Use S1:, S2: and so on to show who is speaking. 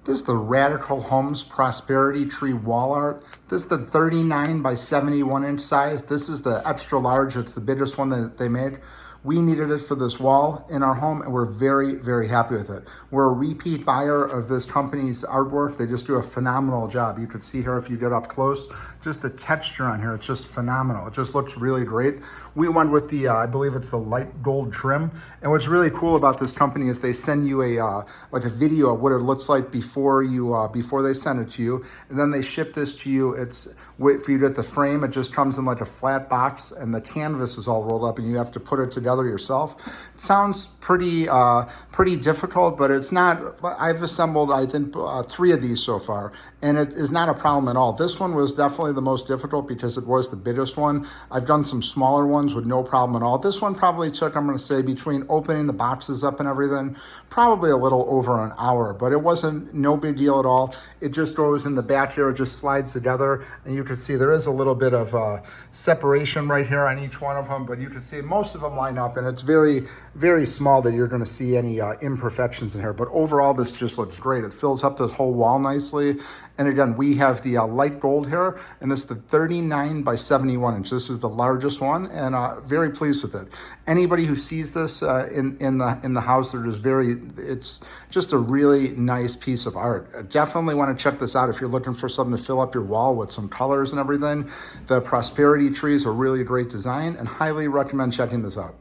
S1: This is the Radikal Homes Prosperity Tree Wall Art. This is the 39 by 71 inch size. This is the extra large. It's the biggest one that they make. We needed it for this wall in our home, and we're very, very happy with it. We're a repeat buyer of this company's artwork. They just do a phenomenal job. You could see here if you get up close, just the texture on here, it's just phenomenal. It just looks really great. We went with the, I believe it's the light gold trim. And what's really cool about this company is they send you a like a video of what it looks like before they send it to you, and then they ship this to you. It's for you to get the frame. It just comes in like a flat box, and the canvas is all rolled up, and you have to put it together yourself. It sounds pretty difficult, but it's not. I've assembled, I think, 3 of these so far, and it is not a problem at all. This one was definitely the most difficult because it was the biggest one. I've done some smaller ones with no problem at all. This one probably took, I'm going to say, between opening the boxes up and everything, probably a little over an hour, but it wasn't no big deal at all. It just goes in the back here, it just slides together, and you can see there is a little bit of separation right here on each one of them, but you can see most of them line up, and it's very, very small that you're going to see any imperfections in here. But overall, this just looks great. It fills up this whole wall nicely. And again, we have the light gold here, and this is the 39 by 71 inch. This is the largest one, and very pleased with it. Anybody who sees this in the house, they're just it's just a really nice piece of art. Definitely want to check this out if you're looking for something to fill up your wall with some colors and everything. The Prosperity Tree is a really great design, and highly recommend checking this out.